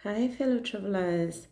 Hi, fellow travelers.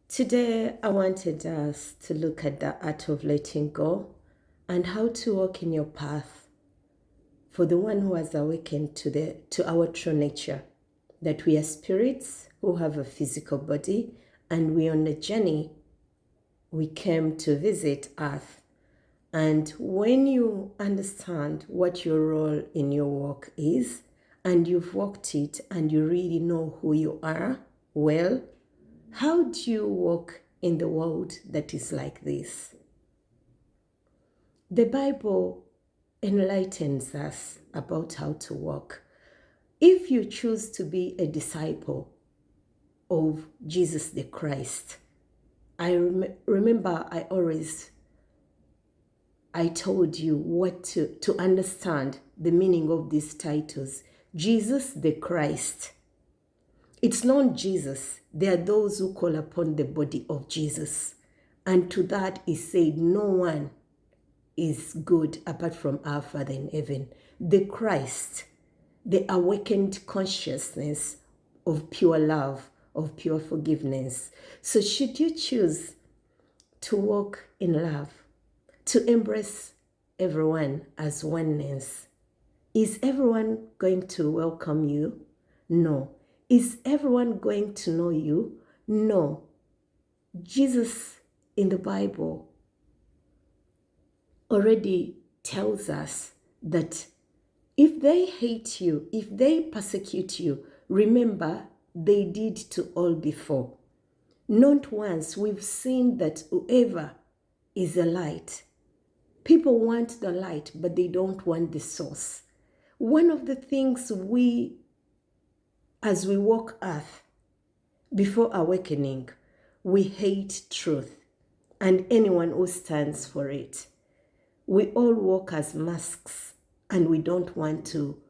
Today, I wanted us to look at the art of letting go and how to walk in your path for the one who has awakened to our true nature, that we are spirits who have a physical body, and we on a journey. We came to visit Earth. And when you understand what your role in your walk is, and you've walked it and you really know who you are, well, how do you walk in the world that is like this? The Bible enlightens us about how to walk. If you choose to be a disciple of Jesus the Christ, I remember I told you what to understand the meaning of these titles. Jesus the Christ. It's not Jesus. There are those who call upon the body of Jesus. And to that is said, no one is good apart from our Father in heaven. The Christ, the awakened consciousness of pure love, of pure forgiveness. So should you choose to walk in love, to embrace everyone as oneness, is everyone going to welcome you? No. Is everyone going to know you? No. Jesus in the Bible already tells us that if they hate you, if they persecute you, remember they did to all before. Not once we've seen that whoever is a light, people want the light, but they don't want the source. One of the things as we walk earth, before awakening, we hate truth and anyone who stands for it. We all walk as masks and we don't want to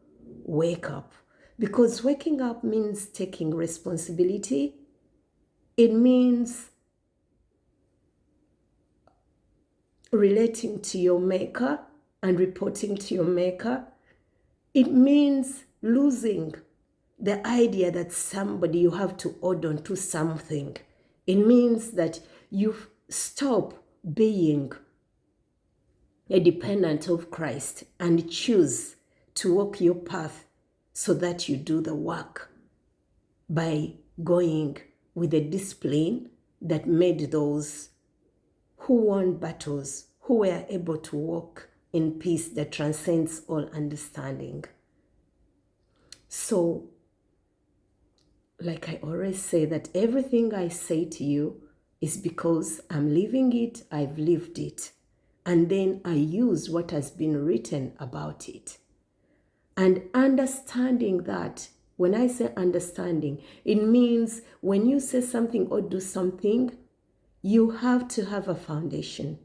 wake up, because waking up means taking responsibility. It means relating to your maker and reporting to your maker. It means losing the idea that somebody you have to hold on to something. It means that you stop being a dependent of Christ and choose to walk your path so that you do the work by going with the discipline that made those who won battles, who were able to walk in peace that transcends all understanding. So, like I always say, that everything I say to you is because I'm living it, I've lived it. And then I use what has been written about it. And understanding that, when I say understanding, it means when you say something or do something, you have to have a foundation.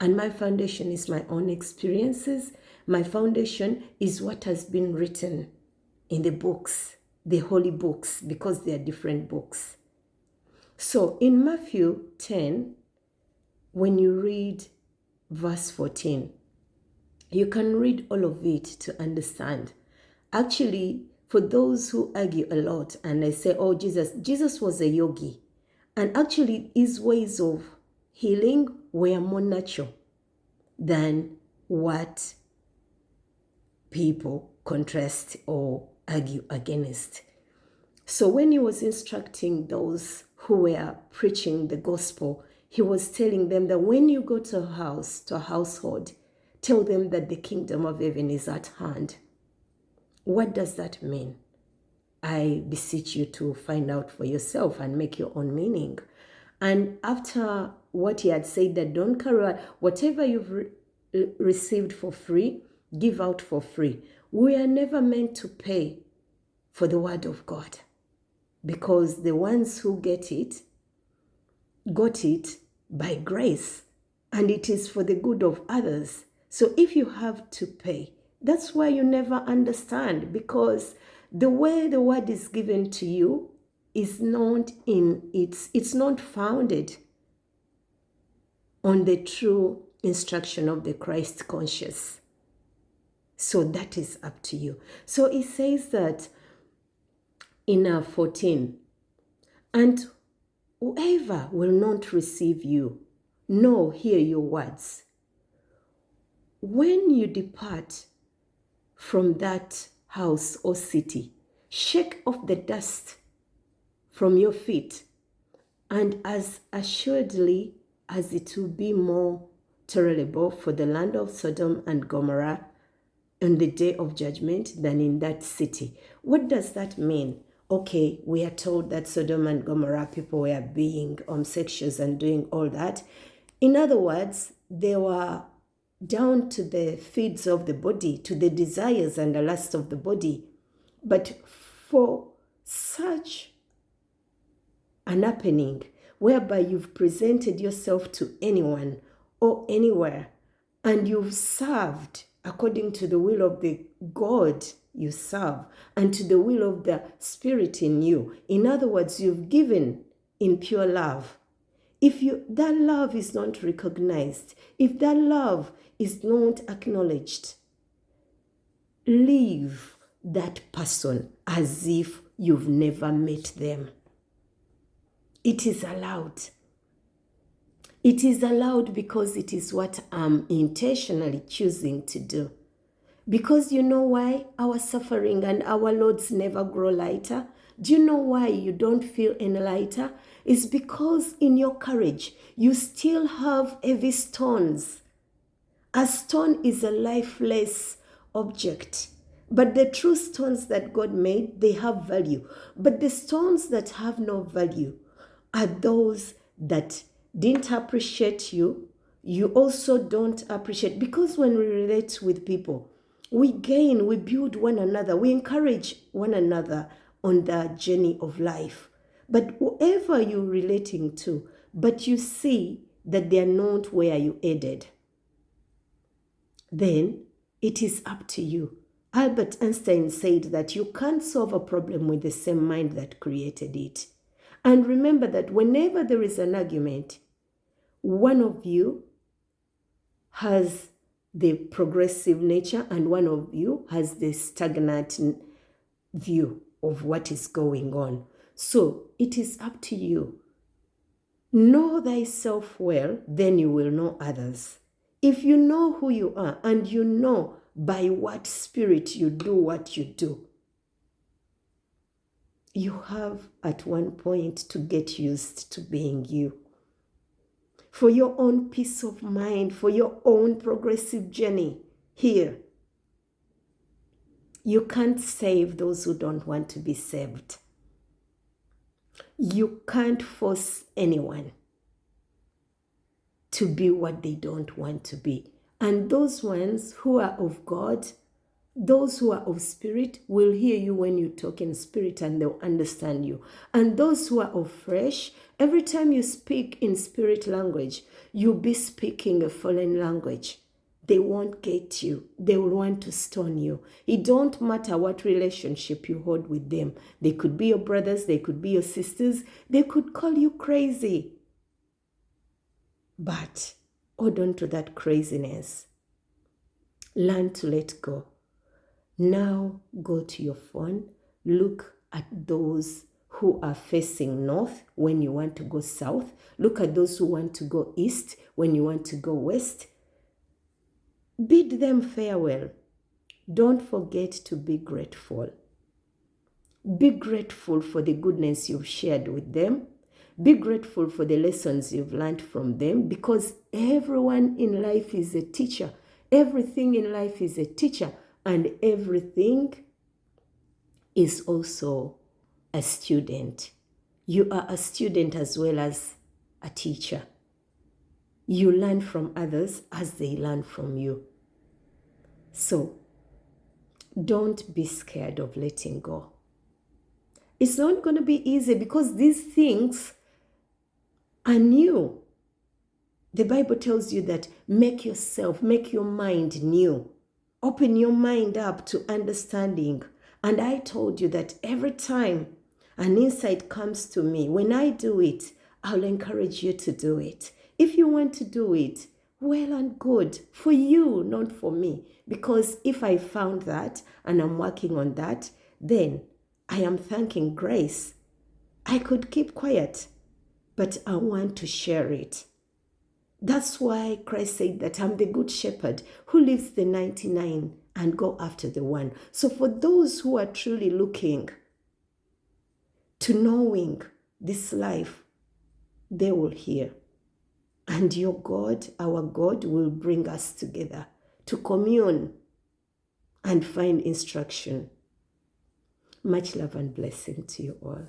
And my foundation is my own experiences. My foundation is what has been written in the books, the holy books, because they are different books. So in Matthew 10, when you read verse 14, you can read all of it to understand. Actually, for those who argue a lot and they say, oh, Jesus was a yogi. And actually, his ways of healing were more natural than what people contrast or argue against. So when he was instructing those who were preaching the gospel, he was telling them that when you go to a household, tell them that the kingdom of heaven is at hand. What does that mean? I beseech you to find out for yourself and make your own meaning. And after what he had said, that don't carry out whatever you've received for free, give out for free. We are never meant to pay for the word of God, because the ones who got it by grace, and it is for the good of others. So if you have to pay, that's why you never understand, because the way the word is given to you is not it's not founded on the true instruction of the Christ conscious. So that is up to you. So it says that in 14, And whoever will not receive you, nor hear your words, when you depart from that house or city, shake off the dust from your feet, and as assuredly as it will be more tolerable for the land of Sodom and Gomorrah on the day of judgment than in that city. What does that mean? Okay, we are told that Sodom and Gomorrah people were being homosexuals and doing all that. In other words, they were down to the feeds of the body, to the desires and the lust of the body. But for such an happening whereby you've presented yourself to anyone or anywhere and you've served according to the will of the God you serve and to the will of the Spirit in you. In other words, you've given in pure love. If that love is not recognized, if that love is not acknowledged, leave that person as if you've never met them. It is allowed. It is allowed because it is what I'm intentionally choosing to do. Because you know why our suffering and our loads never grow lighter? Do you know why you don't feel any lighter? It's because in your courage, you still have heavy stones. A stone is a lifeless object. But the true stones that God made, they have value. But the stones that have no value are those that didn't appreciate you. You also don't appreciate. Because when we relate with people, we gain, we build one another, we encourage one another on the journey of life. But whoever you're relating to, but you see that they are not where you headed, then it is up to you. Albert Einstein said that you can't solve a problem with the same mind that created it. And remember that whenever there is an argument, one of you has the progressive nature and one of you has the stagnant view of what is going on. So it is up to you. Know thyself well, then you will know others. If you know who you are and you know by what spirit you do what you do, you have at one point to get used to being you. For your own peace of mind, for your own progressive journey here. You can't save those who don't want to be saved. You can't force anyone to be what they don't want to be. And those ones who are of God, those who are of spirit will hear you when you talk in spirit and they'll understand you. And those who are of flesh, every time you speak in spirit language, you'll be speaking a foreign language. They won't get you. They will want to stone you. It don't matter what relationship you hold with them. They could be your brothers, they could be your sisters, they could call you crazy. But hold on to that craziness. Learn to let go. Now go to your phone, look at those who are facing north when you want to go south. Look at those who want to go east when you want to go west. Bid them farewell. Don't forget to be grateful. Be grateful for the goodness you've shared with them. Be grateful for the lessons you've learned from them, because everyone in life is a teacher. Everything in life is a teacher, and everything is also a student. You are a student as well as a teacher. You learn from others as they learn from you. So, don't be scared of letting go. It's not going to be easy because these things are new. The Bible tells you that make your mind new. Open your mind up to understanding. And I told you that every time an insight comes to me, when I do it, I'll encourage you to do it. If you want to do it, well and good. For you, not for me. Because if I found that and I'm working on that, then I am thanking grace I could keep quiet, but I want to share it. That's why Christ said that I'm the good shepherd who leaves the 99 and go after the one. So for those who are truly looking to knowing this life, they will hear. And your God, our God, will bring us together to commune and find instruction. Much love and blessing to you all.